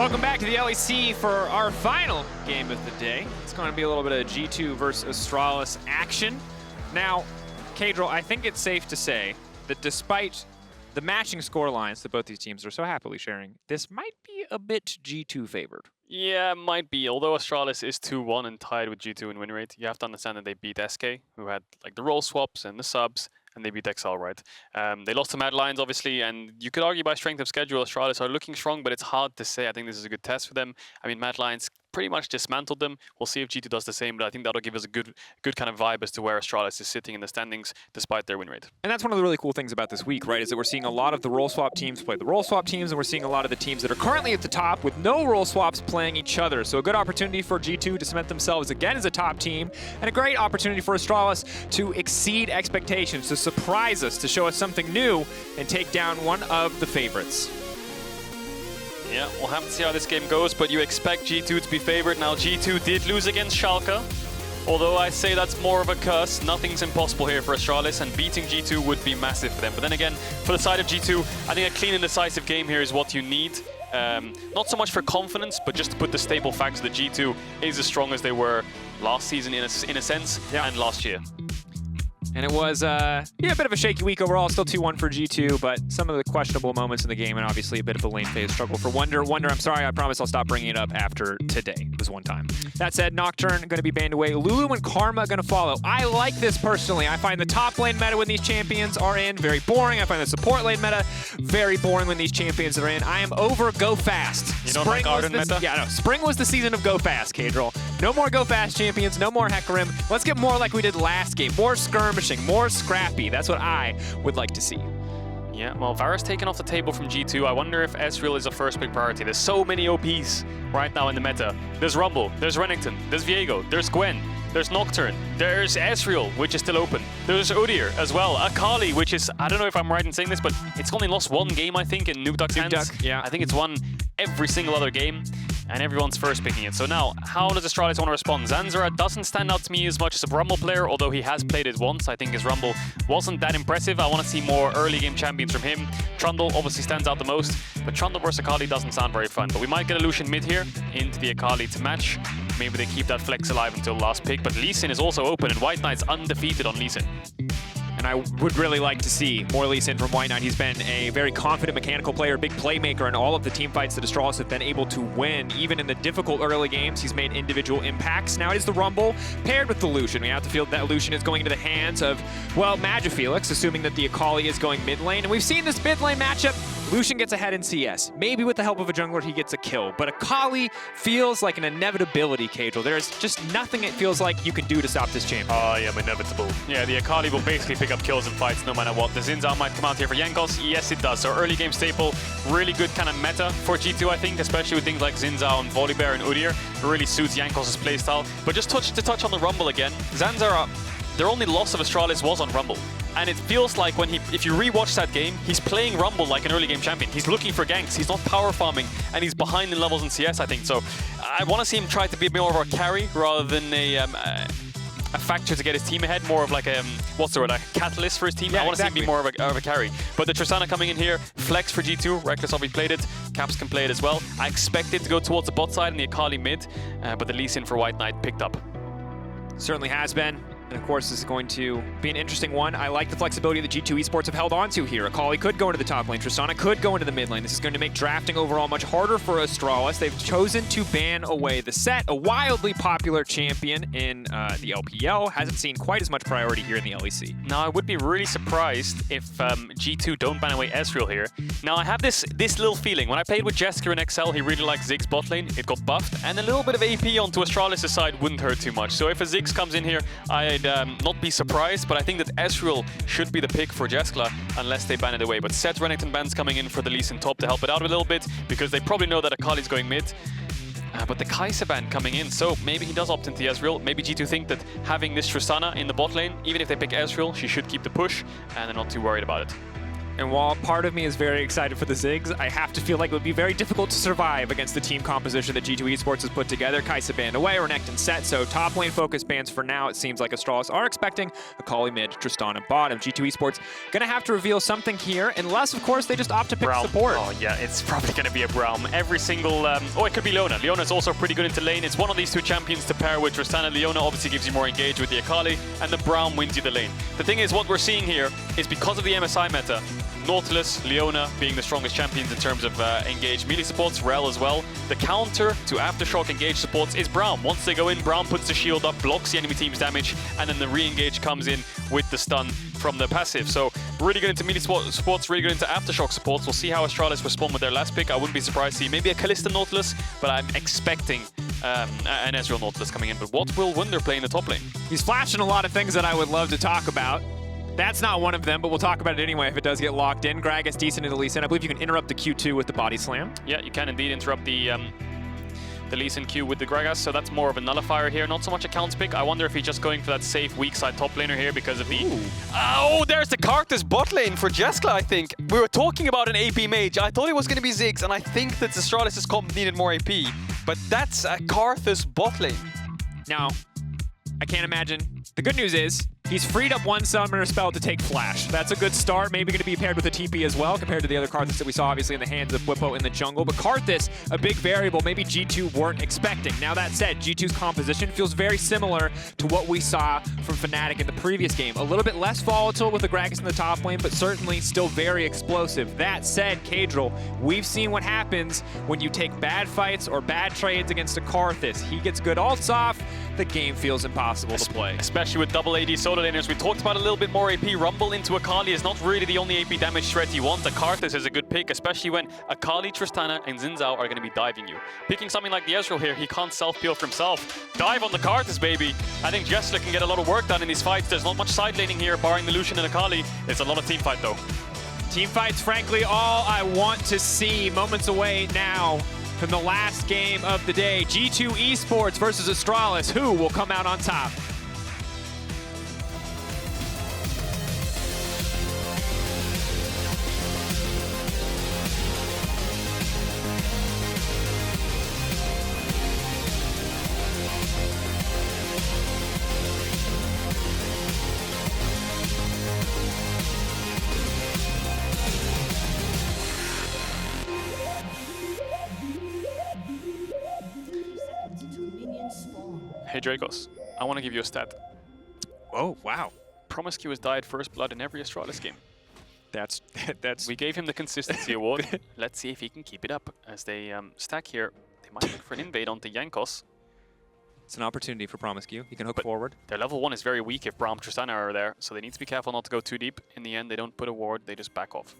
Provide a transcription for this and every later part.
Welcome back to the LEC for our final game of the day. It's going to be a little bit of G2 versus Astralis action. Now, Caedrel, I think it's safe to say that despite the matching score lines that both these teams are so happily sharing, this might be a bit G2 favored. Yeah, it might be. Although Astralis is 2-1 and tied with G2 in win rate, you have to understand that they beat SK, who had like the role swaps and the subs, and they beat XL, right? They lost to Mad Lions, obviously, and you could argue by strength of schedule, Astralis are looking strong, but it's hard to say. I think this is a good test for them. I mean, Mad Lions pretty much dismantled them. We'll see if G2 does the same, but I think that'll give us a good kind of vibe as to where Astralis is sitting in the standings, despite their win rate. And that's one of the really cool things about this week, right, is that we're seeing a lot of the role swap teams play the role swap teams, and we're seeing a lot of the teams that are currently at the top with no role swaps playing each other. So a good opportunity for G2 to cement themselves again as a top team, and a great opportunity for Astralis to exceed expectations, to surprise us, to show us something new, and take down one of the favorites. Yeah, we'll have to see how this game goes, but you expect G2 to be favored. Now, G2 did lose against Schalke, although I say that's more of a curse. Nothing's impossible here for Astralis, and beating G2 would be massive for them. But then again, for the side of G2, I think a clean and decisive game here is what you need. Not so much for confidence, but just to put the stable facts that G2 is as strong as they were last season in a sense, and last year. And it was a bit of a shaky week overall, still 2-1 for G2, but some of the questionable moments in the game, and obviously a bit of a lane phase struggle for Wunder. Wunder, I'm sorry, I promise I'll stop bringing it up after today, this one time. That said, Nocturne going to be banned away. Lulu and Karma going to follow. I like this personally. I find the top lane meta when these champions are in very boring. I find the support lane meta very boring when these champions are in. I am over Go Fast. You don't like Arden meta? Yeah, no. Spring was the season of Go Fast, Caedrel. No more Go Fast champions, no more Hecarim. Let's get more like we did last game. More skirmishing, more scrappy. That's what I would like to see. Yeah, well, Varus taken off the table from G2. I wonder if Ezreal is a first big priority. There's so many OPs right now in the meta. There's Rumble, there's Renekton, there's Viego, there's Gwen, there's Nocturne, there's Ezreal, which is still open. There's Udyr as well. Akali, which is, I don't know if I'm right in saying this, but it's only lost one game, I think, in Nukeduck's hands. Yeah. I think it's won every single other game, and everyone's first picking it. So now, how does Astralis want to respond? Zanzarah doesn't stand out to me as much as a Rumble player, although he has played it once. I think his Rumble wasn't that impressive. I want to see more early game champions from him. Trundle obviously stands out the most, but Trundle versus Akali doesn't sound very fun. But we might get a Lucian mid here into the Akali to match. Maybe they keep that flex alive until last pick, but Lee Sin is also open, and WhiteKnight's undefeated on Lee Sin. And I would really like to see more Lee Sin from WhiteKnight. He's been a very confident mechanical player, big playmaker in all of the team fights that Astralis have been able to win. Even in the difficult early games, he's made individual impacts. Now it is the Rumble paired with the Lucian. We have to feel that Lucian is going into the hands of, well, MagiFelix, assuming that the Akali is going mid lane. And we've seen this mid lane matchup. Lucian gets ahead in CS. Maybe with the help of a jungler, he gets a kill. But Akali feels like an inevitability, Caedrel. There's just nothing it feels like you can do to stop this champion. Oh, yeah, inevitable. Yeah, the Akali will basically pick up kills in fights no matter what. The Zanzarah might come out here for Jankos. Yes, it does. So early game staple, really good kind of meta for G2, I think, especially with things like Zanzarah and Volibear and Udyr. It really suits Jankos' playstyle. But just to touch on the Rumble again, Zanzarah, their only loss of Astralis was on Rumble. And it feels like when if you rewatch that game, he's playing Rumble like an early game champion. He's looking for ganks, he's not power farming, and he's behind in levels in CS, I think. So I want to see him try to be more of a carry rather than a factor to get his team ahead, more of like a, what's the word, like a catalyst for his team. Yeah, I want to see him be more of a carry. But the Tristana coming in here, flex for G2, Rekkles already played it, Caps can play it as well. I expect it to go towards the bot side and the Akali mid, but the Lee Sin for WhiteKnight picked up. Certainly has been. And of course, this is going to be an interesting one. I like the flexibility that G2 Esports have held on to here. Akali could go into the top lane. Tristana could go into the mid lane. This is going to make drafting overall much harder for Astralis. They've chosen to ban away the Set, a wildly popular champion in the LPL. Hasn't seen quite as much priority here in the LEC. Now, I would be really surprised if G2 don't ban away Ezreal here. Now, I have this little feeling. When I played with Jeskla in XL, he really liked Ziggs bot lane. It got buffed. And a little bit of AP onto Astralis' side wouldn't hurt too much. So if a Ziggs comes in here, I'd not be surprised, but I think that Ezreal should be the pick for Jeskla unless they ban it away. But Set Renekton ban's coming in for the Lee Sin top to help it out a little bit because they probably know that Akali's going mid. But the Kai'Sa ban coming in, so maybe he does opt into Ezreal. Maybe G2 think that having this Tristana in the bot lane, even if they pick Ezreal, she should keep the push, and they're not too worried about it. And while part of me is very excited for the Ziggs, I have to feel like it would be very difficult to survive against the team composition that G2 Esports has put together. Kai'Sa banned away, Renekton set, so top lane focus bans for now. It seems like Astralis are expecting Akali mid, Tristana bottom. G2 Esports gonna have to reveal something here, unless, of course, they just opt to pick Braum. support. Oh yeah, it's probably gonna be a Braum. Every single, oh, it could be Leona. Leona's also pretty good into lane. It's one of these two champions to pair with Tristana. Leona obviously gives you more engage with the Akali, and the Braum wins you the lane. The thing is, what we're seeing here is because of the MSI meta, Nautilus, Leona being the strongest champions in terms of engaged melee supports, Rel as well. The counter to Aftershock engaged supports is Braum. Once they go in, Braum puts the shield up, blocks the enemy team's damage, and then the re-engage comes in with the stun from the passive. So really good into melee supports, really good into Aftershock supports. We'll see how Astralis respond with their last pick. I wouldn't be surprised to see maybe a Kalista Nautilus, but I'm expecting an Ezreal Nautilus coming in. But what will Wunder play in the top lane? He's flashing a lot of things that I would love to talk about. That's not one of them, but we'll talk about it anyway if it does get locked in. Gragas decent into Lee Sin. I believe you can interrupt the Q2 with the body slam. Yeah, you can indeed interrupt the Lee Sin Q with the Gragas, so that's more of a nullifier here, not so much a counts pick. I wonder if he's just going for that safe weak side top laner here because of the... Oh, there's the Karthus bot lane for Jeskla, I think. We were talking about an AP mage. I thought it was going to be Ziggs, and I think that Astralis' comp needed more AP, but that's a Karthus bot lane. Now, I can't imagine. The good news is, he's freed up one summoner spell to take flash. That's a good start. Maybe going to be paired with a TP as well, compared to the other Karthus that we saw obviously in the hands of Bwipo in the jungle. But Karthus, a big variable maybe G2 weren't expecting. Now that said, G2's composition feels very similar to what we saw from Fnatic in the previous game. A little bit less volatile with the Gragas in the top lane, but certainly still very explosive. That said, Caedrel, we've seen what happens when you take bad fights or bad trades against a Karthus. He gets good ults off, the game feels impossible to play. Especially with double AD solo laners. We talked about a little bit more AP. Rumble into Akali is not really the only AP damage threat you want. The Karthus is a good pick, especially when Akali, Tristana, and Zhao are going to be diving you. Picking something like the Ezreal here, he can't self-peel for himself. Dive on the Karthus, baby. I think Jeskla can get a lot of work done in these fights. There's not much side laning here, barring the Lucian and Akali. It's a lot of team fight, though. Team fights, frankly, all I want to see. Moments away now from the last game of the day. G2 Esports versus Astralis. Who will come out on top? Hey Drakos, I want to give you a stat. Oh, wow. promisq has died first blood in every Astralis game. That's We gave him the consistency award. Let's see if he can keep it up. As they stack here, they might look for an invade onto Jankos. It's an opportunity for promisq. He can hook forward. Their level 1 is very weak if Braum Tristana are there, so they need to be careful not to go too deep. In the end, they don't put a ward, they just back off.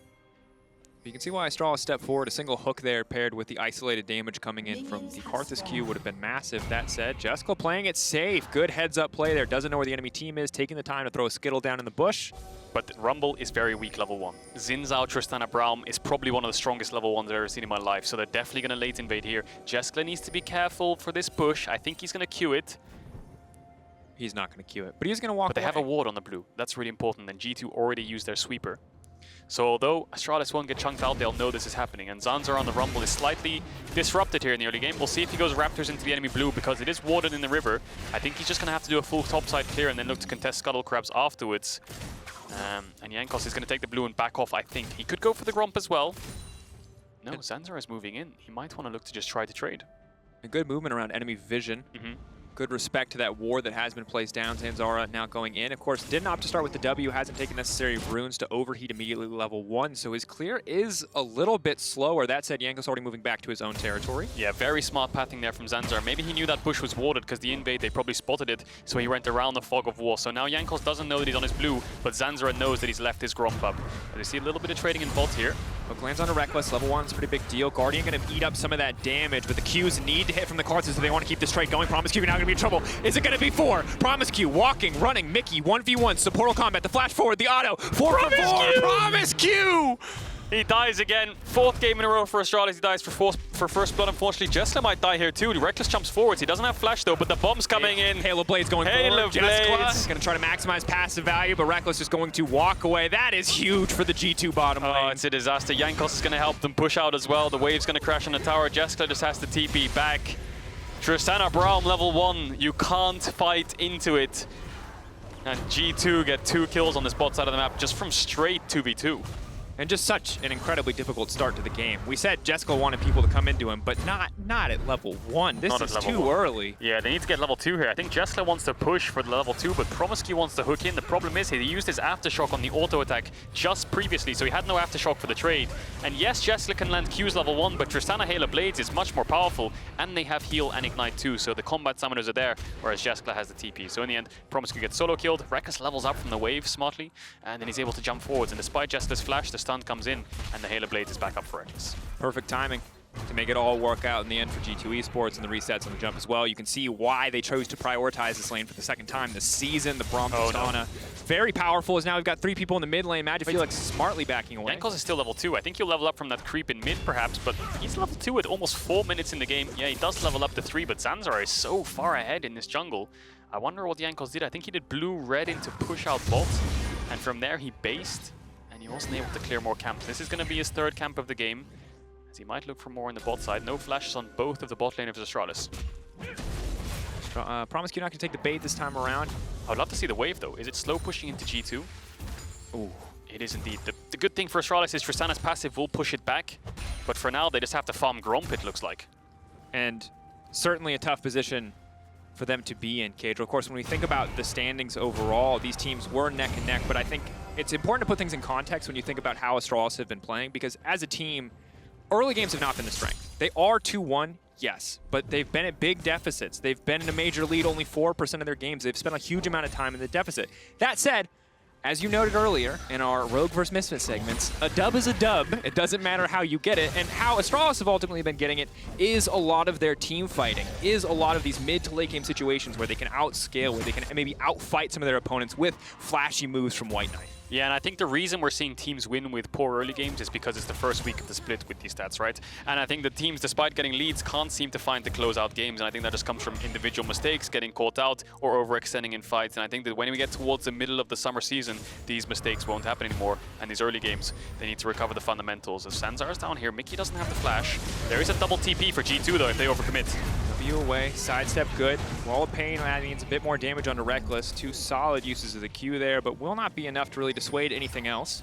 You can see why Astralis stepped forward. A single hook there paired with the isolated damage coming in from the Karthus Q would have been massive. That said, Jeskla playing it safe. Good heads-up play there. Doesn't know where the enemy team is. Taking the time to throw a Skittle down in the bush. But Rumble is very weak level 1. Zhao, Tristana, Braum is probably one of the strongest level 1s I've ever seen in my life, so they're definitely going to late invade here. Jeskla needs to be careful for this push. I think he's going to queue it. He's not going to queue it, but he's going to walk But they have a ward on the blue. That's really important, and G2 already used their sweeper. So although Astralis won't get chunked out, they'll know this is happening. And Zanzarah on the Rumble is slightly disrupted here in the early game. We'll see if he goes Raptors into the enemy blue because it is warded in the river. I think he's just going to have to do a full topside clear and then look to contest Scuttle Crabs afterwards. And Jankos is going to take the blue and back off, I think. He could go for the Gromp as well. No, Zanzarah is moving in. He might want to look to just try to trade. A good movement around enemy vision. Good respect to that ward that has been placed down. Zanzarah now going in. Of course, didn't opt to start with the W. Hasn't taken necessary runes to overheat immediately level 1. So his clear is a little bit slower. That said, Jankos already moving back to his own territory. Yeah, very smart pathing there from Zanzarah. Maybe he knew that bush was warded because the invade, they probably spotted it. So he went around the fog of war. So now Jankos doesn't know that he's on his blue, but Zanzarah knows that he's left his Gromp up. And we see a little bit of trading in bot here. Hook lands on a Rekkles. Level 1 is a pretty big deal. Guardian going to eat up some of that damage, but the Qs need to hit from the Karthus if they want to keep this trade going. promisq now going to be in trouble. Is it going to be 4? promisq walking, running, Mikyx, 1v1, supportal combat, the flash forward, the auto, 4 for 4, promisq! He dies again. 4th game in a row for Astralis. He dies for first blood. Unfortunately, Jeskla might die here too. Rekkles jumps forwards. He doesn't have flash though, but the bomb's coming in. Halo Blade's going Halo forward. Jeskla Blades. going to try to maximize passive value, but Rekkles is going to walk away. That is huge for the G2 bottom lane. Oh, it's a disaster. Jankos is going to help them push out as well. The wave's going to crash on the tower. Jeskla just has to TP back. Tristana Braum level 1. You can't fight into it. And G2 get 2 kills on this bot side of the map just from straight 2v2. And just such an incredibly difficult start to the game. We said Jeskla wanted people to come into him, but not at level 1. This is too early. Yeah, they need to get level 2 here. I think Jeskla wants to push for the level 2, but promisq wants to hook in. The problem is he used his aftershock on the auto attack just previously, so he had no aftershock for the trade. And yes, Jeskla can land Q's level 1, but Tristana Halo Blades is much more powerful, and they have heal and ignite too, so the combat summoners are there, whereas Jeskla has the TP. So in the end, promisq gets solo killed. Rekkles levels up from the wave smartly, and then he's able to jump forwards. And despite Jeskla's flash, the stun comes in, and the Halo Blades is back up for Rekkles. Perfect timing to make it all work out in the end for G2 Esports, and the resets on the jump as well. You can see why they chose to prioritize this lane for the 2nd time this season. The Braum Tristana, very powerful, as now we've got 3 people in the mid lane. MagiFelix smartly backing away. Jankos is still level 2. I think he'll level up from that creep in mid perhaps, but he's level 2 at almost 4 minutes in the game. Yeah, he does level up to 3, but Zanzarah is so far ahead in this jungle. I wonder what Jankos did. I think he did blue-red into push out bot, and from there he based. He wasn't able to clear more camps. This is going to be his 3rd camp of the game, as he might look for more in the bot side. No flashes on both of the bot lane of Astralis. promisq not going to take the bait this time around. I would love to see the wave though. Is it slow pushing into G2? Ooh, it is indeed. The good thing for Astralis is Tristana's passive will push it back, but for now they just have to farm Gromp, it looks like. And certainly a tough position for them to be in, Caedrel. Of course, when we think about the standings overall, these teams were neck and neck, but I think it's important to put things in context when you think about how Astralis have been playing, because as a team, early games have not been the strength. They are 2-1, yes, but they've been at big deficits. They've been in a major lead only 4% of their games. They've spent a huge amount of time in the deficit. That said, as you noted earlier in our Rogue vs. Misfit segments, a dub is a dub. It doesn't matter how you get it. And how Astralis have ultimately been getting it is a lot of their team fighting, is a lot of these mid to late game situations where they can outscale, where they can maybe outfight some of their opponents with flashy moves from WhiteKnight. Yeah, and I think the reason we're seeing teams win with poor early games is because it's the first week of the split with these stats, right? And I think the teams, despite getting leads, can't seem to find the closeout games, and I think that just comes from individual mistakes, getting caught out, or overextending in fights. And I think that when we get towards the middle of the summer season, these mistakes won't happen anymore, and these early games, they need to recover the fundamentals. As Zanzarah's down here, Mikyx doesn't have the flash. There is a double TP for G2 though if they overcommit. W away, sidestep good. Wall of Pain, that means a bit more damage onto Rekkles. 2 solid uses of the Q there, but will not be enough to really dissuade anything else.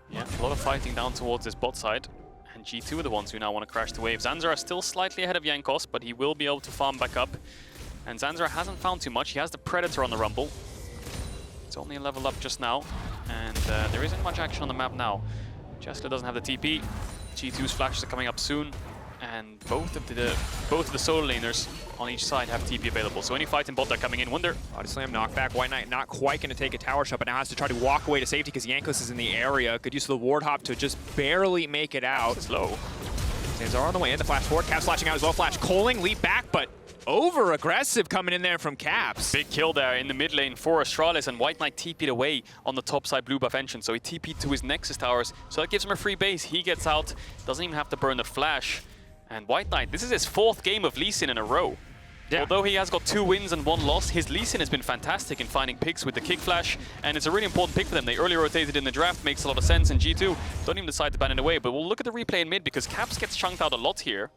Yeah, a lot of fighting down towards this bot side. And G2 are the ones who now want to crash the wave. Zanzarah is still slightly ahead of Jankos, but he will be able to farm back up. And Zanzarah hasn't found too much. He has the Predator on the Rumble. It's only a level up just now. And there isn't much action on the map now. Jeskla doesn't have the TP. G2's flashes are coming up soon. And both of the solo laners on each side have TP available. So any fight in bot are coming in. Wunder. Body slam, knockback. WhiteKnight not quite going to take a tower shot, but now has to try to walk away to safety because Jankos is in the area. Good use of the ward hop to just barely make it out. Slow. Zanzarah on the way in. The flash forward. Caps flashing out as well. Flash calling. Leap back, but over-aggressive coming in there from Caps. Big kill there in the mid lane for Astralis, and WhiteKnight TP'd away on the top side blue buff entrance. So he TP'd to his Nexus towers. So that gives him a free base. He gets out. Doesn't even have to burn the flash. And WhiteKnight, this is his 4th game of Lucian in a row. Yeah. Although he has got 2 wins and 1 loss, his Lucian has been fantastic in finding picks with the kick flash, and it's a really important pick for them. They early rotated in the draft, makes a lot of sense, and G2 don't even decide to ban it away. But we'll look at the replay in mid, because Caps gets chunked out a lot here.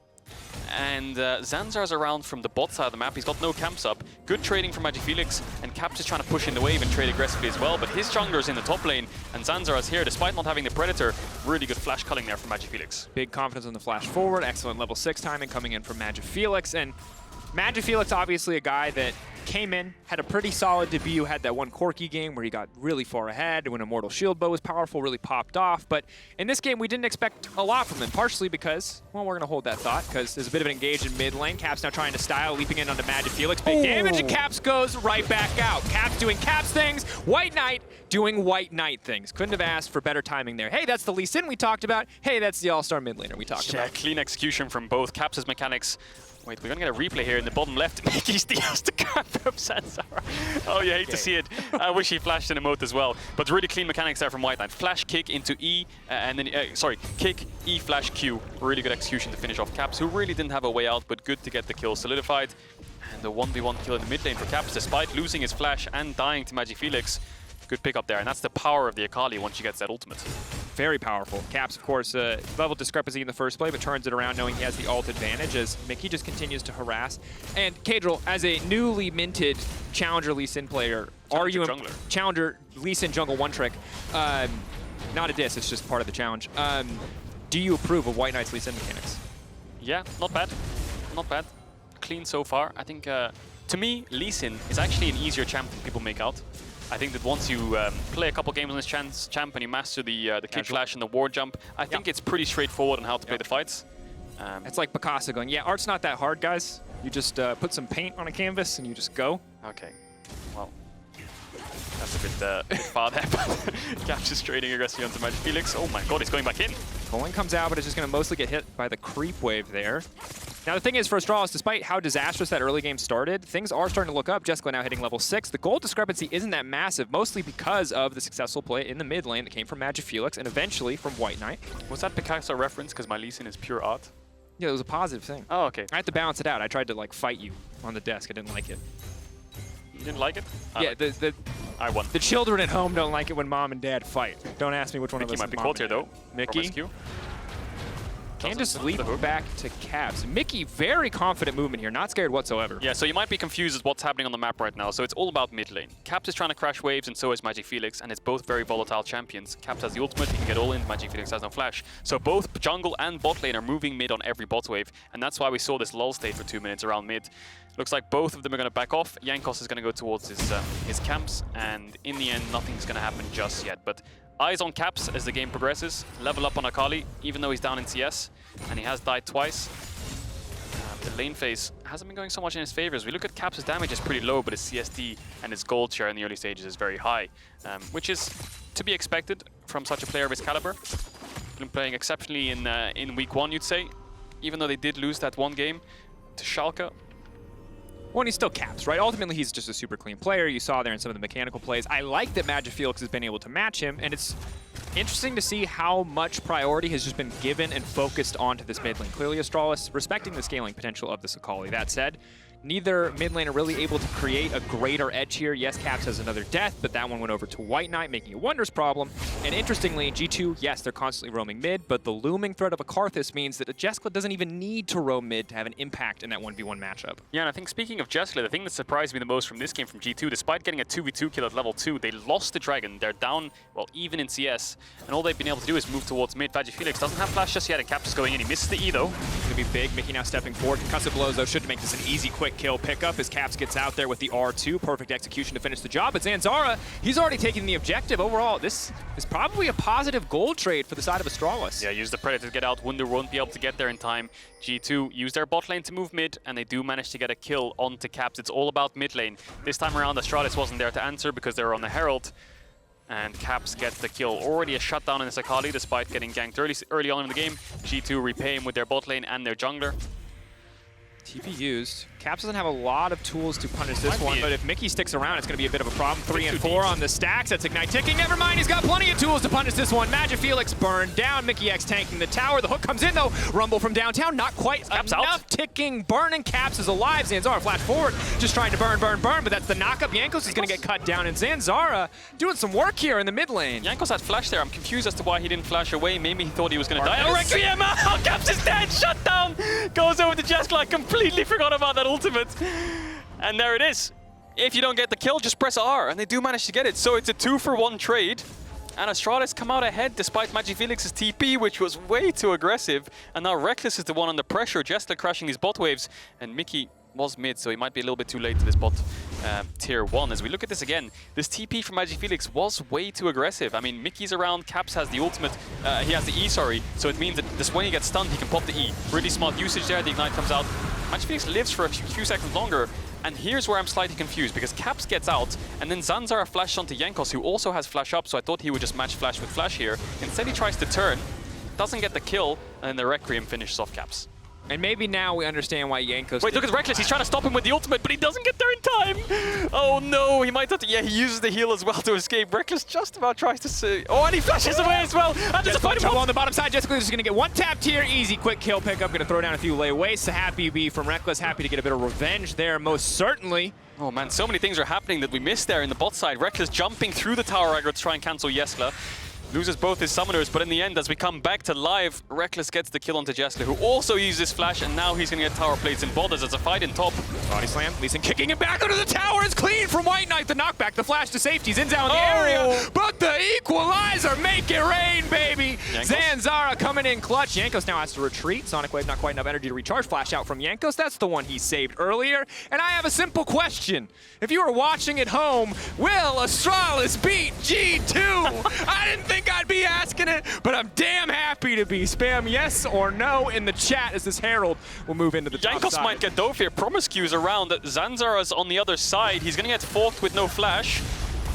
And Zanzarah's around from the bot side of the map. He's got no camps up. Good trading from MagiFelix, and Caps is trying to push in the wave and trade aggressively as well. But his jungler's in the top lane, and Zanzarah's here, despite not having the Predator. Really good flash culling there from MagiFelix. Big confidence on the flash forward. Excellent level 6 timing coming in from MagiFelix. And MagiFelix, obviously a guy that came in, had a pretty solid debut, had that one Corki game where he got really far ahead when Immortal Shield Bow was powerful, really popped off. But in this game, we didn't expect a lot from him, partially because, well, we're going to hold that thought, because there's a bit of an engage in mid lane. Caps now trying to style, leaping in onto MagiFelix. Big damage, and Caps goes right back out. Caps doing Caps things, WhiteKnight doing WhiteKnight things. Couldn't have asked for better timing there. Hey, that's the Lee Sin we talked about. Hey, that's the all-star mid laner we talked about. Yeah, clean execution from both. Caps' mechanics. Wait, we're gonna get a replay here in the bottom left. Mikyx steals the cap. up Zanzarah. Oh, you hate to see it. I wish he flashed an emote as well. But really clean mechanics there from WhiteKnight. Flash, kick into E, and then, kick, E, flash, Q. Really good execution to finish off Caps, who really didn't have a way out, but good to get the kill solidified. And the 1v1 kill in the mid lane for Caps, despite losing his flash and dying to MagiFelix. Good pick up there, and that's the power of the Akali once she gets that ultimate. Very powerful. Caps, of course, level discrepancy in the first play, but turns it around knowing he has the ult advantage as Mikyx just continues to harass. And Caedrel, as a newly minted Challenger Lee Sin player, Challenger Lee Sin jungle one trick, not a diss, it's just part of the challenge. Do you approve of WhiteKnight's Lee Sin mechanics? Yeah, not bad. Not bad. Clean so far. I think, to me, Lee Sin is actually an easier champ than people make out. I think that once you play a couple games on this champ and you master the kick flash and the ward jump, I think it's pretty straightforward on how to play the fights. It's like Picasso going, yeah, art's not that hard, guys. You just put some paint on a canvas and you just go. Okay, well, that's a bit far there, but Caps just trading aggressively onto MagiFelix. Oh my god, he's going back in. Coin comes out, but it's just going to mostly get hit by the creep wave there. Now the thing is for Astralis, despite how disastrous that early game started, things are starting to look up. Jeskla now hitting level 6. The gold discrepancy isn't that massive, mostly because of the successful play in the mid lane that came from MagiFelix and eventually from WhiteKnight. Was that Picasso reference? Because my Lee Sin is pure art. Yeah, it was a positive thing. Oh, okay. I had to balance it out. I tried to like fight you on the desk. I didn't like it. You didn't like it? Yeah, I won. The children at home don't like it when mom and dad fight. Don't ask me which one of us might is be mom caught here though. Mikyx can just leap back to Caps. Mikyx, very confident movement here, not scared whatsoever. Yeah, so you might be confused as what's happening on the map right now. So it's all about mid lane. Caps is trying to crash waves and so is MagiFelix, and it's both very volatile champions. Caps has the ultimate, he can get all in, MagiFelix has no flash. So both jungle and bot lane are moving mid on every bot wave, and that's why we saw this lull state for 2 minutes around mid. Looks like both of them are going to back off. Jankos is going to go towards his camps, and in the end, nothing's going to happen just yet. But eyes on Caps as the game progresses. Level up on Akali, even though he's down in CS, and he has died twice. The lane phase hasn't been going so much in his favor. As we look at Caps' damage is pretty low, but his CSD and his gold share in the early stages is very high, which is to be expected from such a player of his caliber. Been playing exceptionally in week 1, you'd say, even though they did lose that one game to Schalke. Well, and he's still Caps, right? Ultimately, he's just a super clean player. You saw there in some of the mechanical plays. I like that MagiFelix has been able to match him, and it's interesting to see how much priority has just been given and focused onto this mid lane. Clearly, Astralis respecting the scaling potential of this Akali. That said, neither mid lane are really able to create a greater edge here. Yes, Caps has another death, but that one went over to WhiteKnight, making it Wunder's problem. And interestingly, G2, yes, they're constantly roaming mid, but the looming threat of a Karthus means that a Jeskla doesn't even need to roam mid to have an impact in that 1v1 matchup. Yeah, and I think speaking of Jeskla, the thing that surprised me the most from this game from G2, despite getting a 2v2 kill at level 2, they lost the Dragon. They're down, well, even in CS, and all they've been able to do is move towards mid. MagiFelix doesn't have flash just yet, and Caps is going in. He misses the E, though. It's going to be big. Mikyx now stepping forward. Concussive blows, though, should make this an easy, quick kill pickup as Caps gets out there with the R2. Perfect execution to finish the job. But Zanzarah, he's already taking the objective. Overall, this is probably a positive gold trade for the side of Astralis. Yeah, use the Predator to get out. Wunder won't be able to get there in time. G2 use their bot lane to move mid, and they do manage to get a kill onto Caps. It's all about mid lane. This time around, Astralis wasn't there to answer because they were on the Herald. And Caps gets the kill. Already a shutdown in this Akali, despite getting ganked early on in the game. G2 repay him with their bot lane and their jungler. TP used. Caps doesn't have a lot of tools to punish this one, but if Mikyx sticks around, it's going to be a bit of a problem. 3 and 4 on the stacks. That's Ignite ticking. Never mind, he's got plenty of tools to punish this one. MagiFelix burned down. Mikyx tanking the tower. The hook comes in, though. Rumble from downtown. Not quite Caps enough. out. Ticking. Burning. Caps is alive. Zanzarah flash forward. Just trying to burn, but that's the knockup. Jankos is going to get cut down, and Zanzarah doing some work here in the mid lane. Jankos had flash there. I'm confused as to why he didn't flash away. Maybe he thought he was going to die. Oh, Requiem! Oh, Caps is dead! Shut down! Goes over to Jeskla. I completely forgot about that ultimate. And there it is. If you don't get the kill, just press R, and they do manage to get it. So it's a 2-for-1 trade. And Astralis come out ahead despite MagiFelix's TP, which was way too aggressive. And now Rekkles is the one under pressure. Jeskla crashing these bot waves. And Mikyx was mid, so he might be a little bit too late to this bot tier 1. As we look at this again, this TP from MagiFelix was way too aggressive. I mean, Mikyx's around, Caps has the ultimate, he has the E, sorry. So it means that this, when he gets stunned, he can pop the E. Really smart usage there, the Ignite comes out. MagiFelix lives for a few seconds longer. And here's where I'm slightly confused, because Caps gets out, and then Zanzarah flashes onto Jankos, who also has flash up, so I thought he would just match flash with flash here. Instead he tries to turn, doesn't get the kill, and then the Requiem finishes off Caps. And maybe now we understand why Jankos... Wait, look at Rekkles. He's trying to stop him with the ultimate, but he doesn't get there in time. Oh no, he might have to... Yeah, he uses the heal as well to escape. Rekkles just about tries to see... Oh, and he flashes away as well. And there's a fight trouble on the bottom side. Jeskla is going to get one tapped here. Easy, quick kill pickup. Going to throw down a few layaways. A happy B from Rekkles. Happy to get a bit of revenge there, most certainly. Oh man, so many things are happening that we missed there in the bot side. Rekkles jumping through the tower aggro to try and cancel Jeskla. Loses both his summoners, but in the end, as we come back to live, Rekkles gets the kill onto Jeskla, who also uses flash, and now he's going to get tower plates and borders as a fight in top. Body slam, Lucian kicking it back under the tower is clean from WhiteKnight. The knockback, the flash to safety. Zhao in the area, but the equalizer, make it rain, baby. Jankos. Zanzarah coming in clutch. Jankos now has to retreat. Sonic Wave not quite enough energy to recharge. Flash out from Jankos. That's the one he saved earlier. And I have a simple question. If you were watching at home, will Astralis beat G2? I didn't think I'd be asking it, but I'm damn happy to be. Spam yes or no in the chat as this Herald will move into the top Jankos side. might get dove here. promisq's around. Zanzarah's on the other side. He's going to get forked with no flash.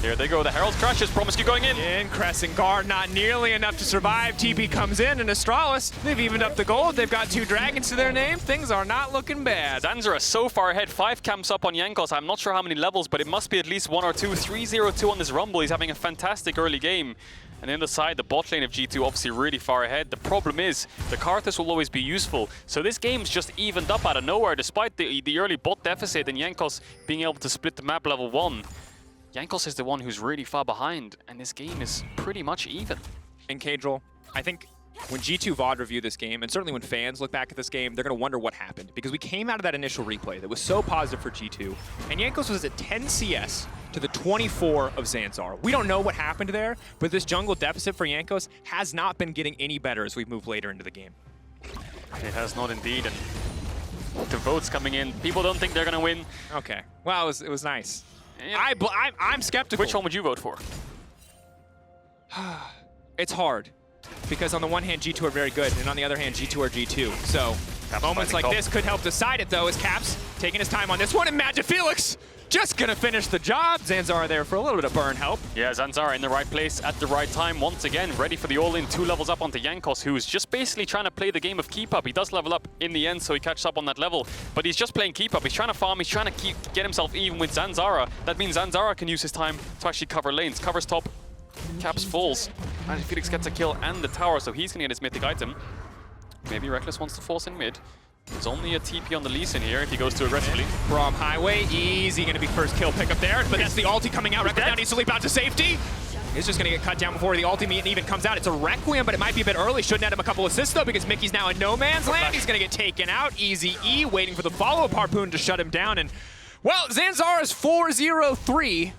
Here they go. The Herald crashes. promisq going in. Crescent Guard not nearly enough to survive. TP comes in, and Astralis, they've evened up the gold. They've got 2 dragons to their name. Things are not looking bad. Zanzarah so far ahead. 5 camps up on Jankos. I'm not sure how many levels, but it must be at least 1 or 2. 3-0-2 on this Rumble. He's having a fantastic early game. And in the side, the bot lane of G2 obviously really far ahead. The problem is, the Karthus will always be useful. So this game's just evened up out of nowhere, despite the early bot deficit and Jankos being able to split the map level 1. Jankos is the one who's really far behind, and this game is pretty much even. And Caedrel, I think when G2 VoD review this game, and certainly when fans look back at this game, they're going to wonder what happened. Because we came out of that initial replay that was so positive for G2, and Jankos was at 10 CS to the 24 of Zanzarah. We don't know what happened there, but this jungle deficit for Jankos has not been getting any better as we move later into the game. It has not indeed, and the votes coming in, people don't think they're going to win. Okay, well, it was nice. Yeah. I'm skeptical. Which one would you vote for? It's hard, because on the one hand, G2 are very good, and on the other hand, G2 are G2. So Caps moments like top. this could help decide it, though, as Caps taking his time on this one, and MagiFelix just gonna finish the job. Zanzarah there for a little bit of burn help. Yeah, Zanzarah in the right place at the right time. Once again, ready for the all-in. 2 levels up onto Jankos, who's just basically trying to play the game of keep up. He does level up in the end, so he catches up on that level. But he's just playing keep up. He's trying to farm. He's trying to get himself even with Zanzarah. That means Zanzarah can use his time to actually cover lanes. Covers top. Caps falls. MagiFelix gets a kill and the tower, so he's going to get his mythic item. Maybe Rekkles wants to force in mid. There's only a TP on the Lucian here if he goes too aggressively. Braum highway, easy going to be first kill pickup there, but that's the ulti coming out. Rekkles down, needs to leap out to safety. He's just going to get cut down before the ultimate even comes out. It's a Requiem, but it might be a bit early. Shouldn't add him a couple assists, though, because Mikyx now in no man's land. He's going to get taken out. Easy E, waiting for the follow-up harpoon to shut him down. And, well, Zanzarah's 4-0-3.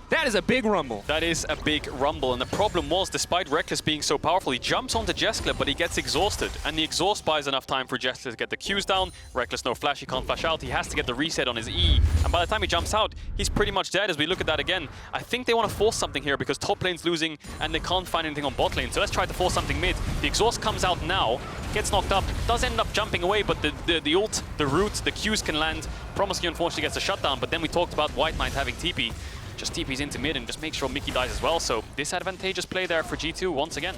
That is a big rumble. That is a big rumble, and the problem was, despite Rekkles being so powerful, he jumps onto Jeskla, but he gets exhausted, and the exhaust buys enough time for Jeskla to get the Qs down. Rekkles no flash, he can't flash out, he has to get the reset on his E, and by the time he jumps out, he's pretty much dead. As we look at that again, I think they want to force something here because top lane's losing, and they can't find anything on bot lane, so let's try to force something mid. The exhaust comes out now, gets knocked up, does end up jumping away, but the ult, the root, the Qs can land. promisq unfortunately gets a shutdown, but then we talked about WhiteKnight having TP. Just TP's into mid and just make sure Mikyx dies as well. So disadvantageous play there for G2 once again.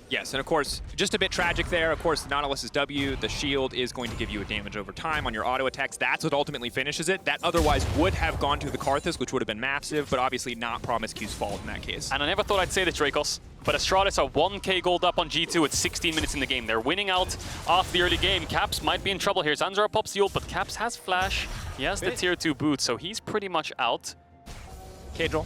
Yes, and of course, just a bit tragic there. Of course, the Nautilus's W, the shield, is going to give you a damage over time on your auto attacks. That's what ultimately finishes it. That otherwise would have gone to the Karthus, which would have been massive, but obviously not promisq's fault in that case. And I never thought I'd say this, Drakos, but Astralis are 1k gold up on G2 at 16 minutes in the game. They're winning out after the early game. Caps might be in trouble here. Zanzarah pops the ult, but Caps has flash. He has the tier 2 boot, so he's pretty much out. Caedrel,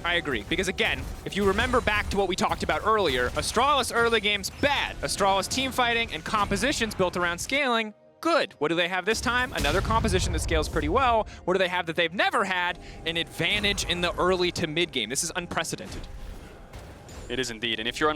I agree, because again, if you remember back to what we talked about earlier, Astralis early game's bad. Astralis team fighting and compositions built around scaling, good. What do they have this time? Another composition that scales pretty well. What do they have that they've never had? An advantage in the early to mid game. This is unprecedented. It is indeed, and if you're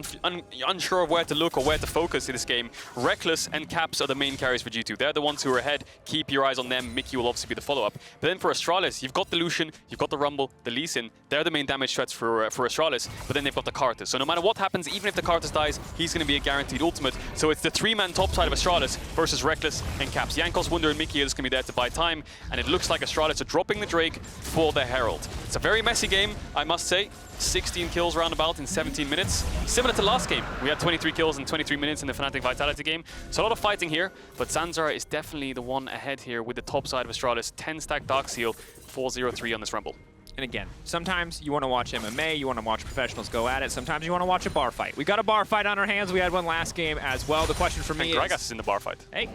unsure of where to look or where to focus in this game, Rekkles and Caps are the main carries for G2. They're the ones who are ahead. Keep your eyes on them. Mikyx will obviously be the follow-up. But then for Astralis, you've got the Lucian, you've got the Rumble, the Lucian. They're the main damage threats for Astralis, but then they've got the Karthus. So no matter what happens, even if the Karthus dies, he's going to be a guaranteed ultimate. So it's the 3-man top side of Astralis versus Rekkles and Caps. Jankos, Wunder, and Mikyx is going to be there to buy time, and it looks like Astralis are dropping the Drake for the Herald. It's a very messy game, I must say. 16 kills roundabout in 17 13 minutes. Similar to last game, we had 23 kills in 23 minutes in the Fnatic Vitality game. So a lot of fighting here, but Zanzarah is definitely the one ahead here with the top side of Astralis. 10-stack Dark Seal, 4-0-3 on this Rumble. And again, sometimes you want to watch MMA, you want to watch professionals go at it, sometimes you want to watch a bar fight. We got a bar fight on our hands, we had one last game as well. The question for me is... Drakos is in the bar fight. Hey,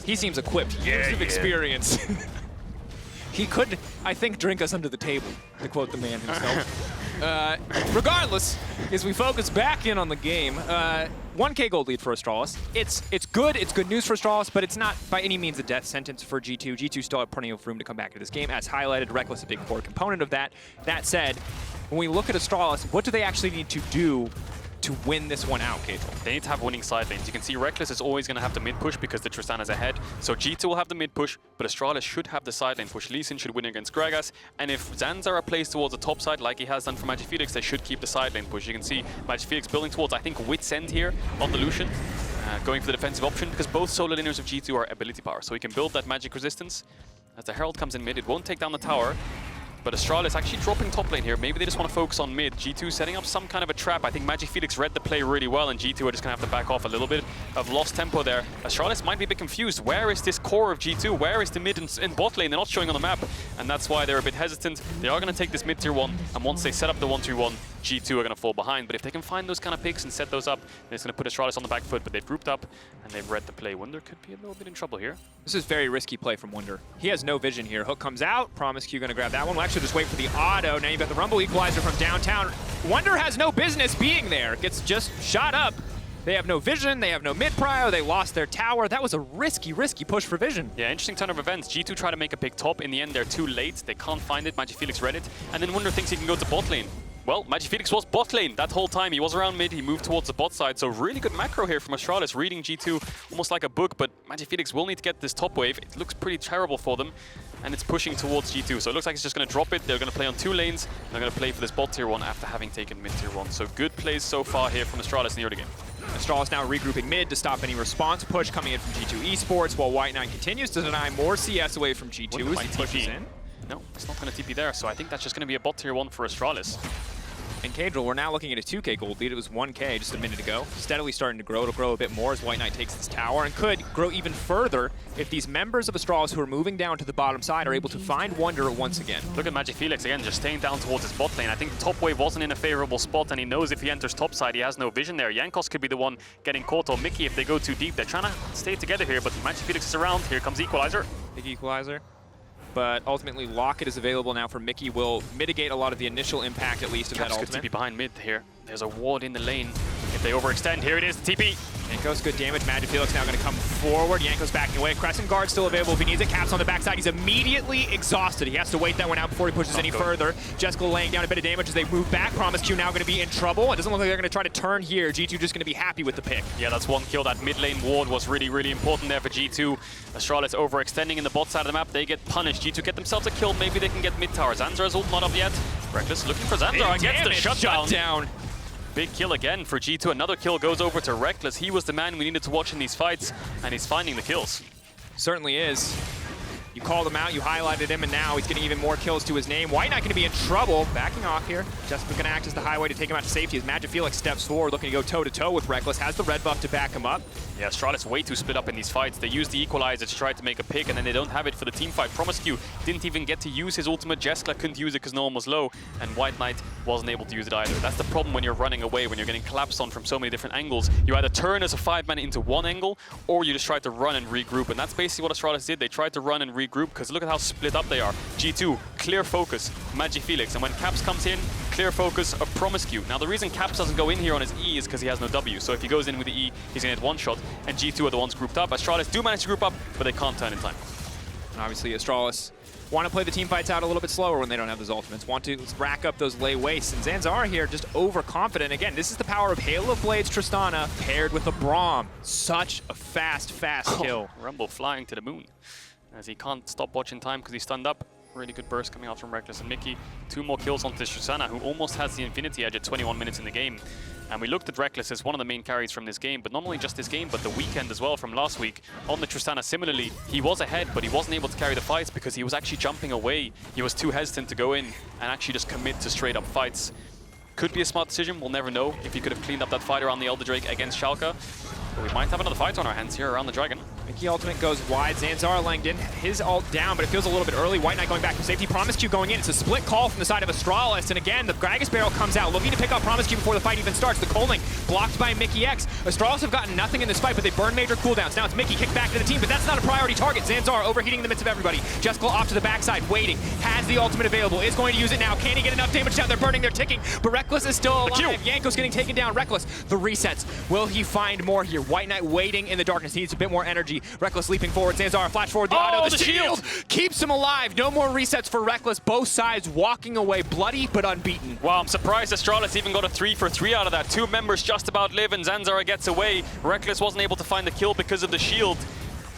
he seems equipped, years of experience. He could, I think, drink us under the table, to quote the man himself. Regardless, as we focus back in on the game, 1K gold lead for Astralis. It's good news for Astralis, but it's not by any means a death sentence for G2. G2 still have plenty of room to come back to this game. As highlighted, Rekkles a big core component of that. That said, when we look at Astralis, what do they actually need to do to win this one out, Caedrel? They need to have winning side lanes. You can see Rekkles is always going to have the mid push because the Tristana's ahead. So G2 will have the mid push, but Astralis should have the side lane push. Lucian should win against Gragas. And if Zanzarah plays towards the top side like he has done for MagiFelix, they should keep the side lane push. You can see MagiFelix building towards, I think, Wit's End here on the Lucian. Going for the defensive option because both solo laners of G2 are ability power. So he can build that magic resistance. As the Herald comes in mid, it won't take down the tower. But Astralis actually dropping top lane here. Maybe they just want to focus on mid. G2 setting up some kind of a trap. I think MagiFelix read the play really well, and G2 are just going to have to back off a little bit of lost tempo there. Astralis might be a bit confused. Where is this core of G2? Where is the mid and bot lane? They're not showing on the map, and that's why they're a bit hesitant. They are going to take this mid tier 1, and once they set up the 1-3-1, G2 are going to fall behind. But if they can find those kind of picks and set those up, then it's going to put Astralis on the back foot. But they've grouped up, and they've read the play. Wunder could be a little bit in trouble here. This is very risky play from Wunder. He has no vision here. Hook comes out. promisq going to grab that one. We'll actually just wait for the auto. Now you've got the Rumble Equalizer from downtown. Wunder has no business being there. Gets just shot up. They have no vision. They have no mid-prio. They lost their tower. That was a risky push for vision. Yeah, interesting turn of events. G2 try to make a pick top. In the end, they're too late. They can't find it. MagiFelix read it. And then Wunder thinks he can go to bot lane. Well, MagiFelix was bot lane that whole time. He was around mid, he moved towards the bot side. So really good macro here from Astralis, reading G2 almost like a book, but MagiFelix will need to get this top wave. It looks pretty terrible for them, and it's pushing towards G2. So it looks like it's just going to drop it. They're going to play on 2 lanes. They're going to play for this bot tier 1 after having taken mid tier 1. So good plays so far here from Astralis in the early game. Astralis now regrouping mid to stop any response push coming in from G2 Esports, while WhiteKnight continues to deny more CS away from G2 as he pushes in. No, it's not going to TP there, so I think that's just going to be a bot tier 1 for Astralis. And Caedrel, we're now looking at a 2K gold lead. It was 1K just a minute ago. Steadily starting to grow. It'll grow a bit more as WhiteKnight takes this tower, and could grow even further if these members of Astralis who are moving down to the bottom side are able to find Wunder once again. Look at MagiFelix again, just staying down towards his bot lane. I think the top wave wasn't in a favorable spot, and he knows if he enters top side, he has no vision there. Jankos could be the one getting caught, or Mikyx if they go too deep. They're trying to stay together here, but MagiFelix is around. Here comes Equalizer. Big Equalizer. But ultimately, Locket is available now for Mikyx. Will mitigate a lot of the initial impact, at least, of that ultimate. Could TP behind mid here. There's a ward in the lane. If they overextend, here it is, the TP. Jankos, good damage. MagiFelix now going to come forward. Jankos backing away. Crescent Guard still available if he needs it. Caps on the backside. He's immediately exhausted. He has to wait that one out before he pushes any further. Jeskla laying down a bit of damage as they move back. promisq now going to be in trouble. It doesn't look like they're going to try to turn here. G2 just going to be happy with the pick. Yeah, that's one kill. That mid lane ward was really important there for G2. Astralis overextending in the bot side of the map. They get punished. G2 get themselves a kill. Maybe they can get mid tower. Zanzarah's ult not up yet. Rekkles looking for Zanzarah. Gets the shutdown. Big kill again for G2. Another kill goes over to Rekkles. He was the man we needed to watch in these fights, and he's finding the kills. Certainly is. You called him out, you highlighted him, and now he's getting even more kills to his name. WhiteKnight going to be in trouble. Backing off here. Jeskla going to act as the highway to take him out to safety as MagiFelix steps forward, looking to go toe-to-toe with Rekkles. Has the red buff to back him up. Yeah, Astralis way too split up in these fights. They use the Equalizer to try to make a pick, and then they don't have it for the team fight. promisq didn't even get to use his ultimate. Jeskla couldn't use it because no one was low, and WhiteKnight wasn't able to use it either. That's the problem when you're running away, when you're getting collapsed on from so many different angles. You either turn as a 5-man into one angle, or you just try to run and regroup, and that's basically what Astralis did. They tried to run and regroup, because look at how split up they are. G2, clear focus, MagiFelix, and when Caps comes in, clear focus of promisq. Now the reason Caps doesn't go in here on his E is because he has no W, so if he goes in with the E, he's going to get one shot, and G2 are the ones grouped up. Astralis do manage to group up, but they can't turn in time. And obviously Astralis want to play the team fights out a little bit slower when they don't have those ultimates, want to rack up those lay wastes, and Zanzarah here just overconfident. Again, this is the power of Halo Blades Tristana paired with a Braum. Such a fast kill. Rumble flying to the moon, as he can't stop watching time because he's stunned up. Really good burst coming out from Rekkles and Mikyx. 2 more kills onto Tristana, who almost has the Infinity Edge at 21 minutes in the game. And we looked at Rekkles as one of the main carries from this game, but not only just this game, but the weekend as well from last week. On the Tristana, similarly, he was ahead, but he wasn't able to carry the fights because he was actually jumping away. He was too hesitant to go in and actually just commit to straight-up fights. Could be a smart decision, we'll never know if he could have cleaned up that fight around the Elder Drake against Schalke. But we might have another fight on our hands here around the Dragon. Mikyx ultimate goes wide. Zanzarah laying in his ult down, but it feels a little bit early. WhiteKnight going back for safety. promisq going in. It's a split call from the side of Astralis. And again, the Gragas barrel comes out, looking to pick up promisq before the fight even starts. The Coling blocked by Mikyx. Astralis have gotten nothing in this fight, but they burn major cooldowns. Now it's Mikyx kicked back to the team, but that's not a priority target. Zanzarah overheating in the midst of everybody. Jeskla off to the backside, waiting. Has the ultimate available. Is going to use it now. Can he get enough damage down? They're burning, they're ticking. But Rekkles is still alive. Jankos getting taken down. Rekkles, the resets. Will he find more here? WhiteKnight waiting in the darkness. He needs a bit more energy. Rekkles leaping forward. Zanzarah flash forward. The auto. The shield keeps him alive. No more resets for Rekkles. Both sides walking away bloody but unbeaten. Wow, I'm surprised Astralis even got a 3 for 3 out of that. 2 members just about live and Zanzarah gets away. Rekkles wasn't able to find the kill because of the shield.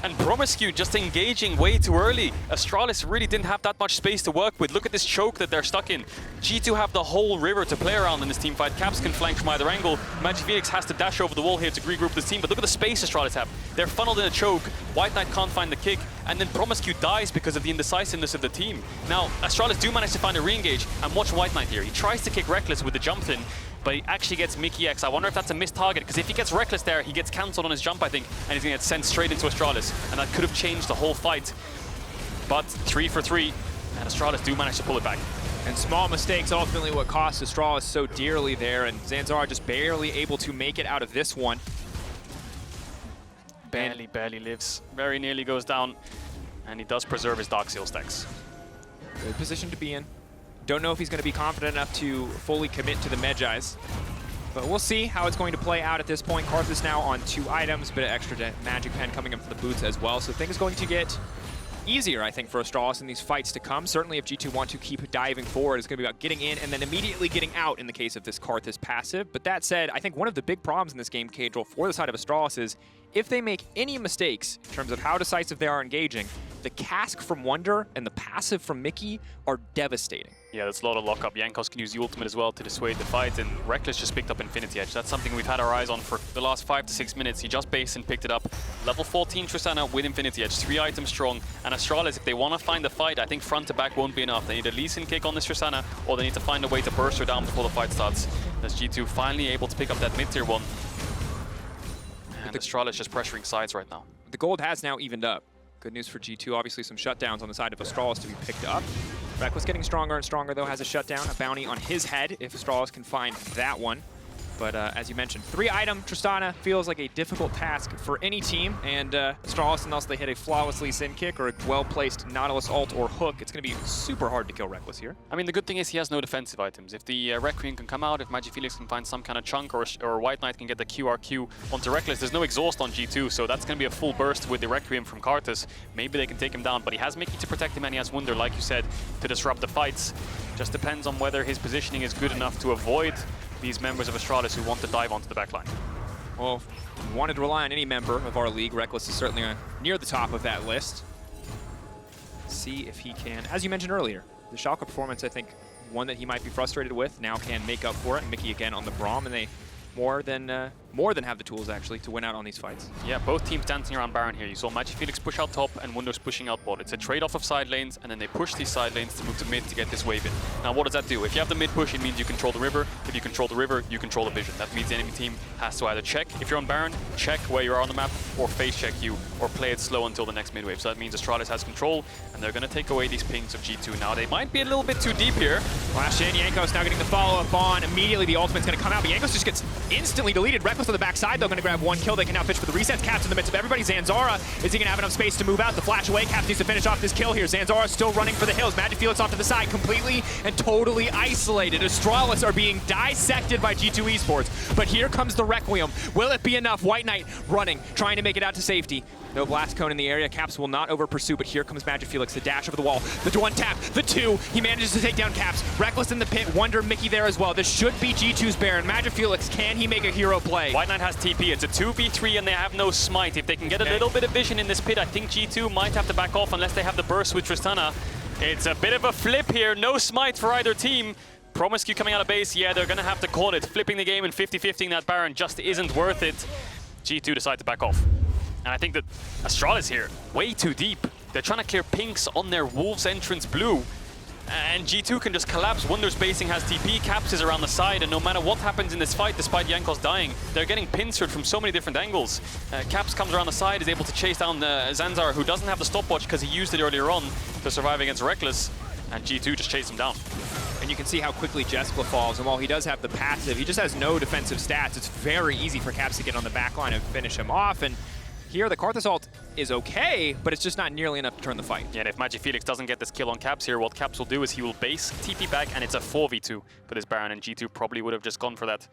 And promisq just engaging way too early. Astralis really didn't have that much space to work with. Look at this choke that they're stuck in. G2 have the whole river to play around in this team fight. Caps can flank from either angle. MagiFelix has to dash over the wall here to regroup this team. But look at the space Astralis have. They're funneled in a choke. WhiteKnight can't find the kick. And then promisq dies because of the indecisiveness of the team. Now, Astralis do manage to find a re-engage. And watch WhiteKnight here. He tries to kick Rekkles with the jump in, but he actually gets Mikyx. I wonder if that's a missed target, because if he gets Rekkles there, he gets cancelled on his jump, I think, and he's going to get sent straight into Astralis. And that could have changed the whole fight. But 3 for 3, and Astralis do manage to pull it back. And small mistakes ultimately what cost Astralis so dearly there, and Zanzarah just barely able to make it out of this one. Barely lives. Very nearly goes down, and he does preserve his Dark Seal stacks. Good position to be in. Don't know if he's going to be confident enough to fully commit to the Medjais. But we'll see how it's going to play out at this point. Karthus now on 2 items, bit of extra magic pen coming in for the boots as well. So things going to get easier, I think, for Astralis in these fights to come. Certainly if G2 want to keep diving forward, it's going to be about getting in and then immediately getting out in the case of this Karthus passive. But that said, I think one of the big problems in this game, Caedrel, for the side of Astralis is if they make any mistakes in terms of how decisive they are engaging, the cask from Wunder and the passive from Mikyx are devastating. Yeah, that's a lot of lockup. Jankos can use the ultimate as well to dissuade the fight, and Rekkles just picked up Infinity Edge. That's something we've had our eyes on for the last 5 to 6 minutes. He just based and picked it up. Level 14 Tristana with Infinity Edge, 3 items strong. And Astralis, if they want to find the fight, I think front to back won't be enough. They need a Lucian kick on this Tristana, or they need to find a way to burst her down before the fight starts. As G2 finally able to pick up that mid-tier one. And Astralis just pressuring sides right now. The gold has now evened up. Good news for G2, obviously some shutdowns on the side of Astralis to be picked up. Rekkles getting stronger and stronger though, has a shutdown, a bounty on his head if Astralis can find that one. But as you mentioned, 3-item Tristana feels like a difficult task for any team, and Astralis, unless they hit a flawlessly Sin kick or a well-placed Nautilus ult or hook, it's going to be super hard to kill Rekkles here. I mean, the good thing is he has no defensive items. If the Requiem can come out, if MagiFelix can find some kind of chunk, or WhiteKnight can get the QRQ onto Rekkles, there's no exhaust on G2, so that's going to be a full burst with the Requiem from Karthus. Maybe they can take him down, but he has Mikyx to protect him, and he has Wunder, like you said, to disrupt the fights. Just depends on whether his positioning is good enough to avoid these members of Astralis who want to dive onto the backline. Well, if you wanted to rely on any member of our league, Rekkles is certainly near the top of that list. See if he can, as you mentioned earlier, the Schalke performance, I think, one that he might be frustrated with, now can make up for it. Mikyx again on the Braum, and they more than have the tools, actually, to win out on these fights. Yeah, both teams dancing around Baron here. You saw MagiFelix push out top and Wunder's pushing out bot. It's a trade-off of side lanes, and then they push these side lanes to move to mid to get this wave in. Now, what does that do? If you have the mid push, it means you control the river. If you control the river, you control the vision. That means the enemy team has to either check, if you're on Baron, check where you are on the map, or face check you, or play it slow until the next mid wave. So that means Astralis has control, and they're going to take away these pings of G2. Now, they might be a little bit too deep here. Flash in, Jankos now getting the follow-up on. Immediately, the ultimate's going to come out, but Jankos just gets instantly deleted. Rekkles on the backside, though, going to grab 1 kill. They can now fish for the resets. Caps in the midst of everybody. Zanzarah, is he going to have enough space to move out? The flash away. Caps needs to finish off this kill here. Zanzarah still running for the hills. MagiFelix off to the side, completely and totally isolated. Astralis are being dissected by G2 Esports. But here comes the Requiem. Will it be enough? WhiteKnight running, trying to make it out to safety. No blast cone in the area. Caps will not over pursue, but here comes MagiFelix. The dash over the wall. The 1 tap. The 2. He manages to take down Caps. Rekkles in the pit. Wunder, Mikyx there as well. This should be G2's Baron. MagiFelix, can he make a hero play? WhiteKnight has TP. It's a 2v3 and they have no smite. If they can get a little bit of vision in this pit, I think G2 might have to back off unless they have the burst with Tristana. It's a bit of a flip here. No smite for either team. promisq coming out of base. Yeah, they're going to have to call it. Flipping the game and 50-50ing that Baron just isn't worth it. G2 decide to back off. And I think that Astralis here, way too deep. They're trying to clear pinks on their Wolves entrance blue. and G2 can just collapse. Wunder's basing has TP, Caps is around the side, and no matter what happens in this fight, despite Jankos dying, they're getting pincered from so many different angles. Caps comes around the side, is able to chase down Zanzarah, who doesn't have the stopwatch because he used it earlier on to survive against Rekkles, and G2 just chase him down. And you can see how quickly Jeskla falls, and while he does have the passive, he just has no defensive stats. It's very easy for Caps to get on the back line and finish him off, and here the Karthus ult is okay, but it's just not nearly enough to turn the fight. Yeah, and if MagiFelix doesn't get this kill on Caps here, what Caps will do is he will base, TP back, and it's a 4v2 for this Baron, and G2 probably would have just gone for that.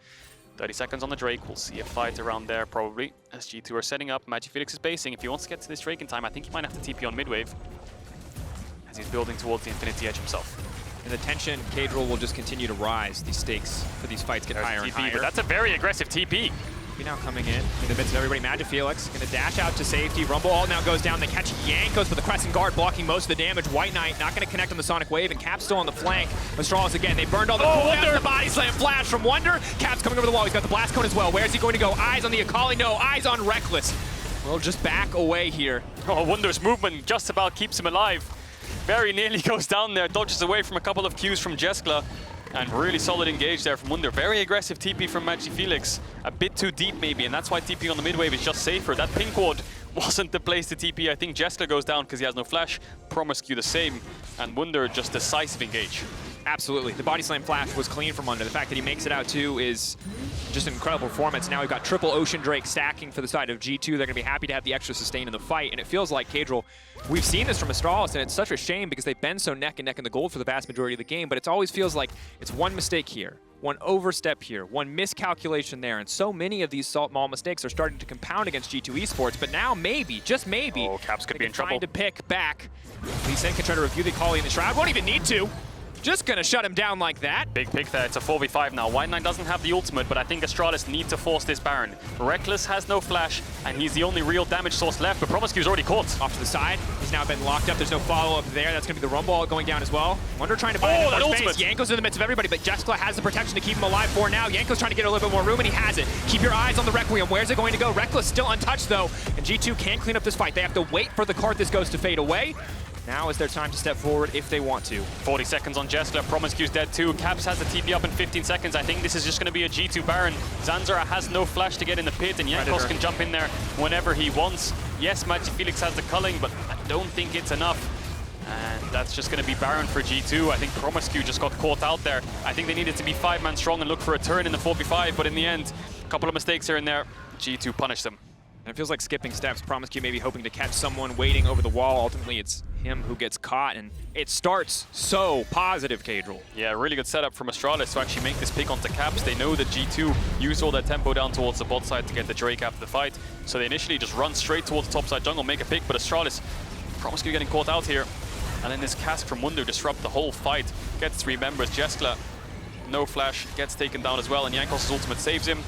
30 seconds on the Drake, we'll see a fight around there probably, as G2 are setting up. MagiFelix is basing. If he wants to get to this Drake in time, I think he might have to TP on mid-wave, as he's building towards the Infinity Edge himself. And the tension, Caedrel will just continue to rise. These stakes for these fights get higher and higher. But that's a very aggressive TP. Now coming in the midst of everybody, MagiFelix gonna dash out to safety. Rumble all now goes down. They catch Jankos with the Crescent Guard blocking most of the damage. WhiteKnight not gonna connect on the Sonic Wave, and Cap's still on the flank. Astralis again, they burned all the cooldowns. The body slam flash from Wunder. Cap's coming over the wall. He's got the blast cone as well. Where's he going to go? Eyes on the Akali. No, eyes on Rekkles. We'll just back away here. Oh, Wunder's movement just about keeps him alive. Very nearly goes down there, dodges away from a couple of Qs from Jeskla. And really solid engage there from Wunder. Very aggressive TP from MagiFelix. A bit too deep maybe, and that's why TP on the mid wave is just safer. That pink ward wasn't the place to TP. I think Jeskla goes down because he has no flash. promisq the same, and Wunder just decisive engage. Absolutely. The body slam flash was clean from Wunder. The fact that he makes it out too is just an incredible performance. Now we've got triple Ocean Drake stacking for the side of G2. They're going to be happy to have the extra sustain in the fight, and it feels like Caedrel, we've seen this from Astralis, and it's such a shame because they've been so neck and neck in the gold for the vast majority of the game, but it always feels like it's one mistake here, one overstep here, one miscalculation there, and so many of these small mistakes are starting to compound against G2 Esports, but now maybe, just maybe, Caps could be in trouble. Trying to pick back. Lee Sin can try to review the Akali in the Shroud, won't even need to. Just gonna shut him down like that. Big pick there, it's a 4v5 now. WhiteKnight doesn't have the ultimate, but I think Astralis need to force this Baron. Rekkles has no flash, and he's the only real damage source left, but promisq's already caught. Off to the side, he's now been locked up. There's no follow-up there. That's gonna be the Rumble going down as well. Wunder trying to buy that ultimate. Jankos in the midst of everybody, but Jeskla has the protection to keep him alive for now. Jankos trying to get a little bit more room, and he has it. Keep your eyes on the Requiem. Where's it going to go? Rekkles still untouched, though, and G2 can't clean up this fight. They have to wait for the Karthus Ghost to fade away. Now is their time to step forward if they want to. 40 seconds on Jeskla. promisq's dead too. Caps has the TP up in 15 seconds. I think this is just going to be a G2 Baron. Zanzarah has no flash to get in the pit, and Jankos can jump in there whenever he wants. Yes, MagiFelix has the culling, but I don't think it's enough. And that's just going to be Baron for G2. I think promisq just got caught out there. I think they needed to be 5-man strong and look for a turn in the 4v5, but in the end, a couple of mistakes here and there. G2 punished them. And it feels like skipping steps. promisq maybe hoping to catch someone waiting over the wall. Ultimately, it's him who gets caught, and it starts so positive, Caedrel. Yeah, really good setup from Astralis to actually make this pick onto Caps. They know that G2 used all their tempo down towards the bot side to get the Drake after the fight, so they initially just run straight towards the top side jungle, make a pick, but Astralis, promisq getting caught out here. And then this cast from Wunder disrupt the whole fight, gets 3 members. Jeskla, no flash, gets taken down as well, and Jankos' ultimate saves him.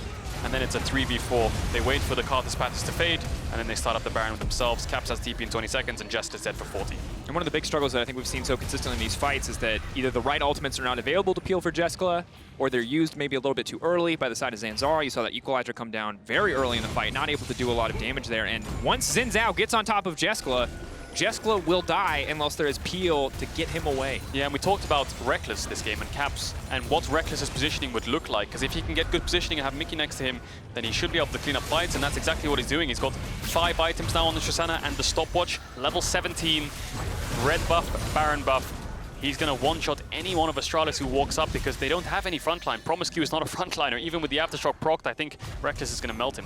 And then it's a 3v4. They wait for the Karthus patches to fade, and then they start up the Baron with themselves. Caps has TP in 20 seconds, and Jeskla is dead for 40. And one of the big struggles that I think we've seen so consistently in these fights is that either the right ultimates are not available to peel for Jeskla, or they're used maybe a little bit too early by the side of Zanzarah. You saw that Equalizer come down very early in the fight, not able to do a lot of damage there. And once Zhao gets on top of Jeskla, Jeskla will die unless there is peel to get him away. Yeah, and we talked about Rekkles this game and Caps and what Rekkles' positioning would look like, because if he can get good positioning and have Mikyx next to him, then he should be able to clean up fights, and that's exactly what he's doing. He's got 5 items now on the Tristana and the stopwatch, level 17, red buff, Baron buff. He's going to one-shot any one of Astralis who walks up because they don't have any frontline. promisq is not a frontliner. Even with the Aftershock procced, I think Rekkles is going to melt him.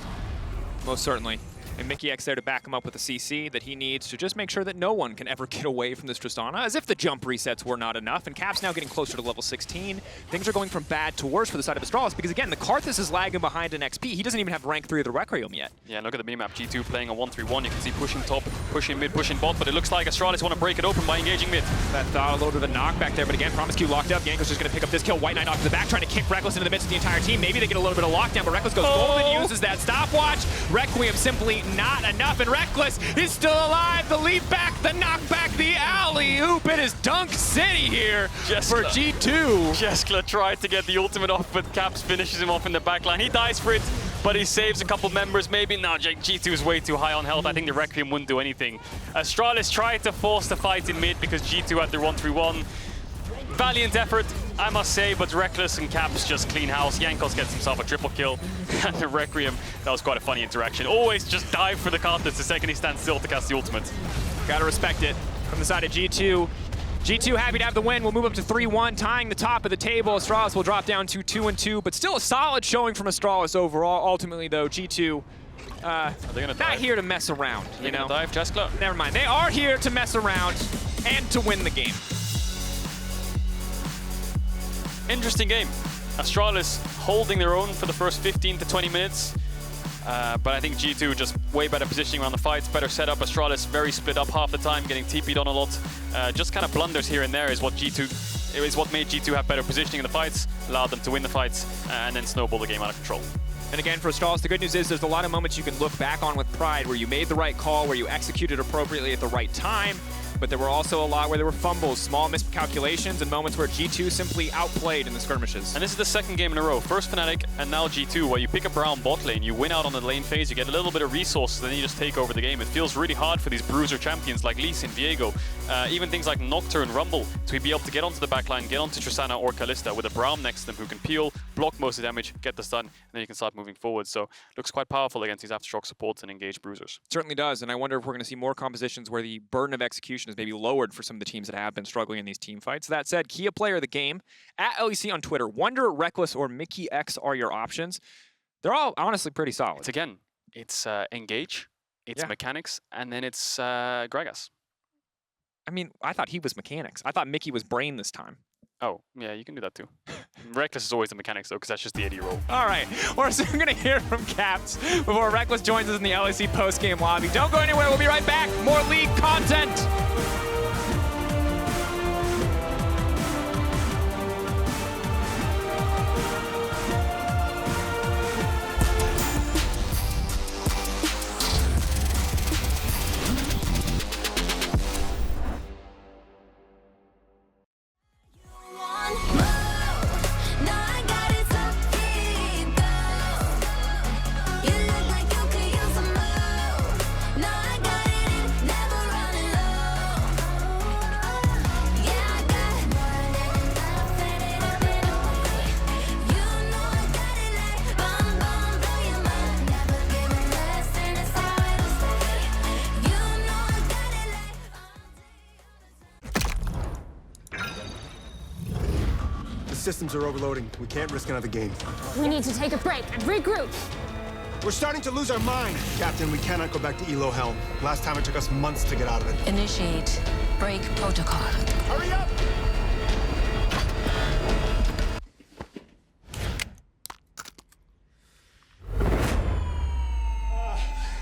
Most certainly. And Mikyx there to back him up with a CC that he needs to just make sure that no one can ever get away from this Tristana, as if the jump resets were not enough. And Cap's now getting closer to level 16. Things are going from bad to worse for the side of Astralis, because again, the Karthus is lagging behind an XP. He doesn't even have rank 3 of the Requiem yet. Yeah, look at the minimap. G2 playing a 1-3-1. You can see pushing top, pushing mid, pushing bot, but it looks like Astralis want to break it open by engaging mid. That thought a little bit of a knockback there, but again, promisq locked up. Jankos just going to pick up this kill. WhiteKnight off to the back, trying to kick Rekkles into the midst of the entire team. Maybe they get a little bit of lockdown, but Rekkles goes golden, uses that stopwatch. Requiem simply not enough, and Rekkles is still alive. The leap back, the knockback, the alley-oop. It is Dunk City here for G2. Jeskla tried to get the ultimate off, but Caps finishes him off in the backline. He dies for it, but he saves a couple members. Maybe now G2 is way too high on health. I think the Requiem wouldn't do anything. Astralis tried to force the fight in mid because G2 had their 1-3-1. Valiant effort, I must say, but Rekkles and Caps just clean house. Jankos gets himself a triple kill, and the Requiem, that was quite a funny interaction. Always just dive for the Karthus the second he stands still to cast the ultimate. Gotta respect it. From the side of G2. G2 happy to have the win. We'll move up to 3-1, tying the top of the table. Astralis will drop down to 2-2, but still a solid showing from Astralis overall. Ultimately, though, G2 not here to mess around, you know? Dive, Jeskla? Never mind. They are here to mess around and to win the game. Interesting game. Astralis holding their own for the first 15 to 20 minutes. But I think G2 just way better positioning around the fights, better setup. Astralis very split up half the time, getting TP'd on a lot. Just kind of blunders here and there is what made G2 have better positioning in the fights, allowed them to win the fights, and then snowball the game out of control. And again, for Astralis, the good news is there's a lot of moments you can look back on with pride where you made the right call, where you executed appropriately at the right time. But there were also a lot where there were fumbles, small miscalculations, and moments where G2 simply outplayed in the skirmishes. And this is the second game in a row. First Fnatic, and now G2, where you pick a Braum bot lane, you win out on the lane phase, you get a little bit of resources, then you just take over the game. It feels really hard for these bruiser champions like Lucian, Viego, even things like Nocturne, Rumble, to be able to get onto the backline, get onto Tristana or Kalista with a Braum next to them who can peel, block most of the damage, get the stun, and then you can start moving forward. So looks quite powerful against these aftershock supports and engaged bruisers. Certainly does, and I wonder if we're going to see more compositions where the burden of execution is maybe lowered for some of the teams that have been struggling in these team fights. That said, Kia player of the game, at LEC on Twitter, Wunder, Rekkles, or Mikyx are your options. They're all honestly pretty solid. It's Engage, it's Mechanics, and then it's Gragas. I mean, I thought he was Mechanics. I thought Mickey was Brain this time. Oh, yeah, you can do that too. Rekkles is always the Mechanics though, because that's just the AD role. All right, we're soon going to hear from Caps before Rekkles joins us in the LEC post-game lobby. Don't go anywhere, we'll be right back. More league content. Systems are overloading. We can't risk another game. We need to take a break and regroup. We're starting to lose our mind. Captain, we cannot go back to Elo Helm. Last time it took us months to get out of it. Initiate break protocol. Hurry up!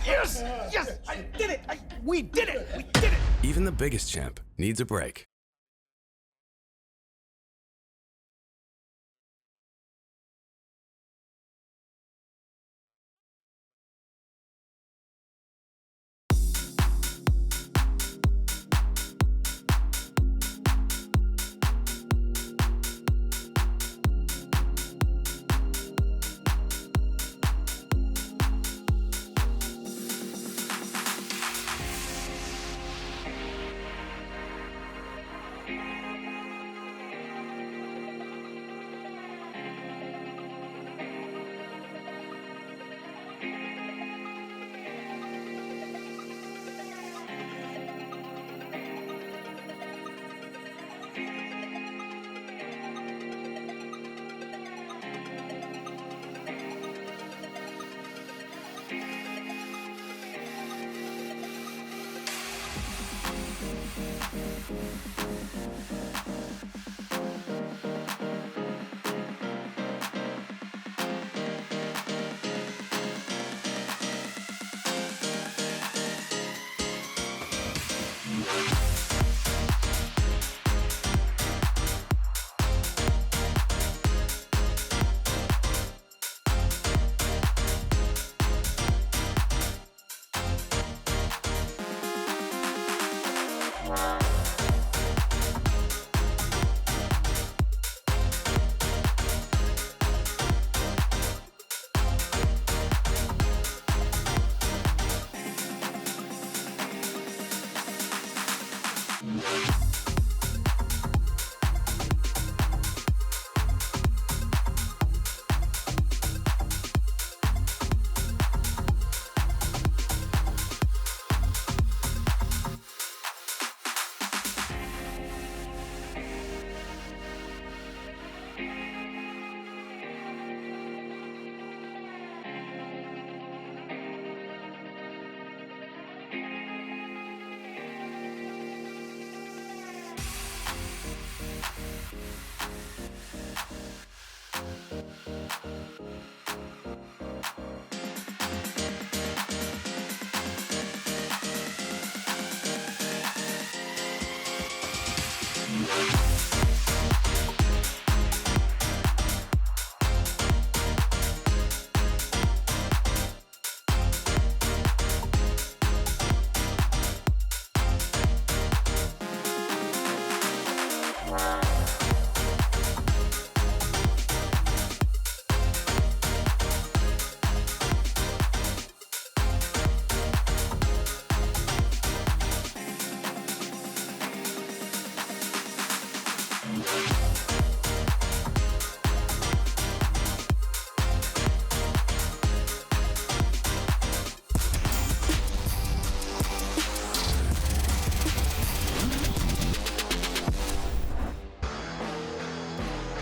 Yes! Yes! I did it! We did it! We did it! Even the biggest champ needs a break.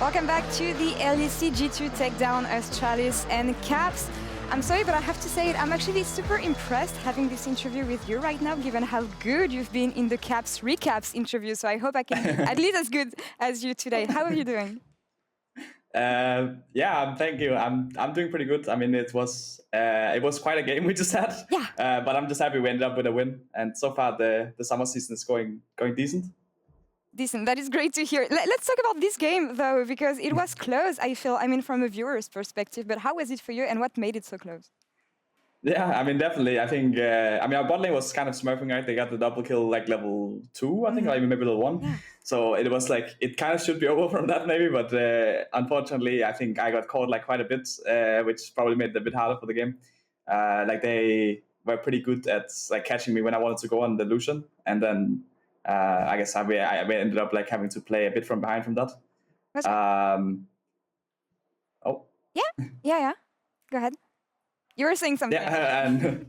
Welcome back to the LEC G2 Takedown Astralis and Caps. I'm sorry, but I have to say it, I'm actually super impressed having this interview with you right now, given how good you've been in the Caps recaps interview. So I hope I can be at least as good as you today. How are you doing? Yeah, thank you. I'm doing pretty good. I mean, it was quite a game we just had. Yeah. But I'm just happy we ended up with a win. And so far, the summer season is going decent. Decent. That is great to hear. Let's talk about this game, though, because it was close, I feel, from a viewer's perspective. But how was it for you, and what made it so close? Yeah, I mean, definitely. I think, our bot lane was kind of smurfing, right? They got the double kill, like, level 2, I think, or even maybe level 1. Yeah. So it was like, it kind of should be over from that, maybe. But unfortunately, I think I got caught, like, quite a bit, which probably made it a bit harder for the game. Like, they were pretty good at, like, catching me when I wanted to go on the Lucian. And then... I guess I ended up like having to play a bit from behind from that. Oh. Yeah. Go ahead. You were saying something. Yeah, and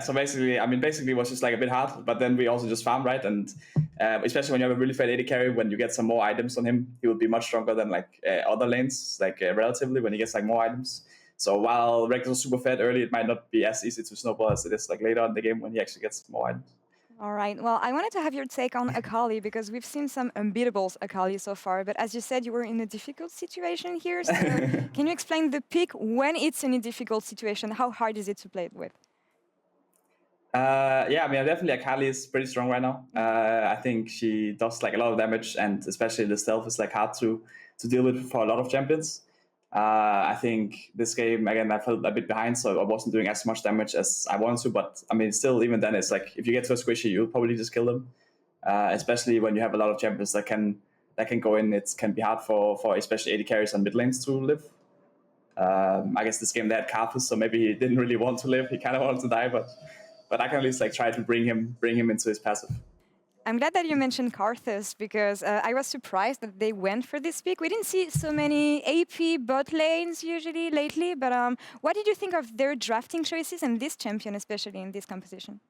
so basically it was just like a bit hard, but then we also just farm, right? And especially when you have a really fat AD carry, when you get some more items on him, he will be much stronger than like other lanes, like relatively when he gets like more items. So while Rekkles was super fat early, it might not be as easy to snowball as it is like later in the game when he actually gets more items. All right. Well, I wanted to have your take on Akali because we've seen some unbeatables Akali so far. But as you said, you were in a difficult situation here. So can you explain the pick when it's in a difficult situation? How hard is it to play it with? Yeah, I mean, definitely Akali is pretty strong right now. I think she does like a lot of damage, and especially the stealth is like hard to deal with for a lot of champions. I think this game, again, I felt a bit behind, so I wasn't doing as much damage as I wanted to. But I mean, still, even then, it's like if you get to a squishy, you'll probably just kill them. Especially when you have a lot of champions that can go in. It can be hard for especially AD carries and mid lanes to live. I guess this game they had Karthus, so maybe he didn't really want to live. He kind of wanted to die, but I can at least like try to bring him into his passive. I'm glad that you mentioned Karthus because I was surprised that they went for this pick. We didn't see so many AP bot lanes usually lately, but what did you think of their drafting choices and this champion, especially in this composition?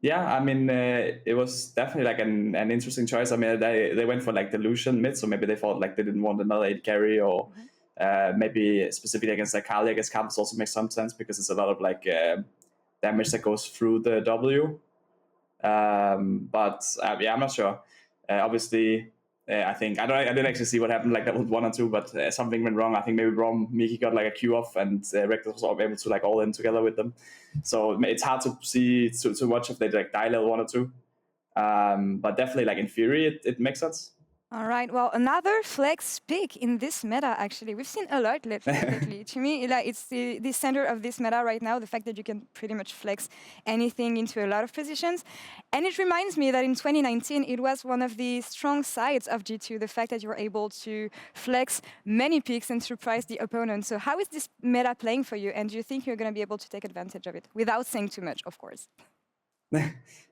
Yeah, I mean, it was definitely like an interesting choice. I mean, they went for like the Lucian mid, so maybe they thought like they didn't want another AD carry or maybe specifically against Akali. I guess Karthus also makes some sense because it's a lot of like damage that goes through the W. But yeah, I'm not sure. Obviously, I think I didn't actually see what happened like that was 1 or 2, but something went wrong. I think maybe Braum, Mikyx got like a Q off, and Rekkles was able to like all in together with them. So it's hard to see to watch if they like die level 1 or 2. But definitely, like in theory, it makes sense. All right. Well, another flex pick in this meta, actually. We've seen a lot lately. To me, like, it's the center of this meta right now, the fact that you can pretty much flex anything into a lot of positions. And it reminds me that in 2019, it was one of the strong sides of G2, the fact that you were able to flex many picks and surprise the opponent. So how is this meta playing for you? And do you think you're going to be able to take advantage of it? Without saying too much, of course.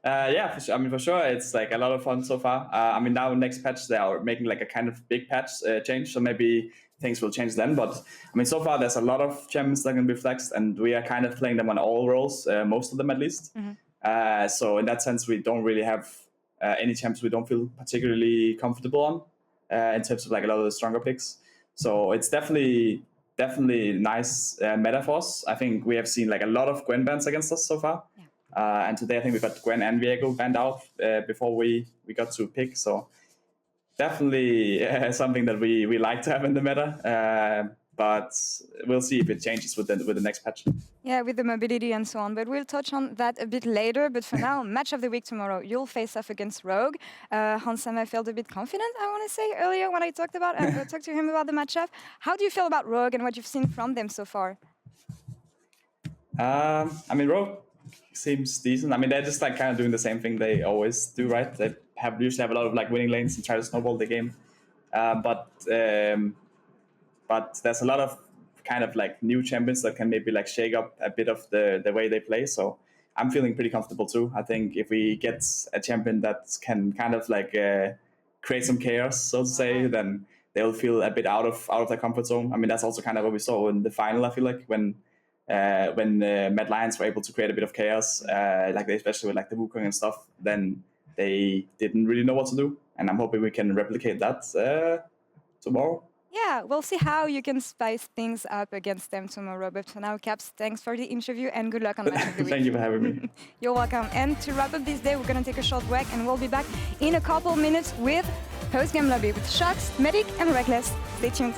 Yeah, for sure. I mean, for sure, it's like a lot of fun so far. I mean, now next patch they are making like a kind of big patch change, so maybe things will change then. But I mean, so far there's a lot of champions that can be flexed, and we are kind of playing them on all roles, most of them at least. So in that sense, we don't really have any champions we don't feel particularly comfortable on in terms of like a lot of the stronger picks. So it's definitely nice meta for us. I think we have seen like a lot of Gwen bans against us so far. Yeah. And today I think we got Gwen and Viego banned out before we got to pick. So definitely something that we like to have in the meta. But we'll see if it changes with the next patch. Yeah, with the mobility and so on. But we'll touch on that a bit later. But for now, match of the week tomorrow, you'll face off against Rogue. Hansam, I felt a bit confident, I want to say, earlier when I talked to him about the matchup. How do you feel about Rogue and what you've seen from them so far? I mean, Rogue seems decent. I mean, they're just like kind of doing the same thing they always do, right? They usually have a lot of like winning lanes and try to snowball the game. But there's a lot of kind of like new champions that can maybe like shake up a bit of the way they play. So I'm feeling pretty comfortable too. I think if we get a champion that can kind of like create some chaos, so to say, then they'll feel a bit out of their comfort zone. I mean, that's also kind of what we saw in the final. I feel like when Mad Lions were able to create a bit of chaos, like they, especially with like the Wukong and stuff, then they didn't really know what to do. And I'm hoping we can replicate that tomorrow. Yeah, we'll see how you can spice things up against them tomorrow. But for now, Caps, thanks for the interview and good luck on match of the week. Thank you for having me. You're welcome. And to wrap up this day, we're going to take a short break and we'll be back in a couple minutes with Post-Game Lobby with Sharks, Medic and Rekkles. Stay tuned.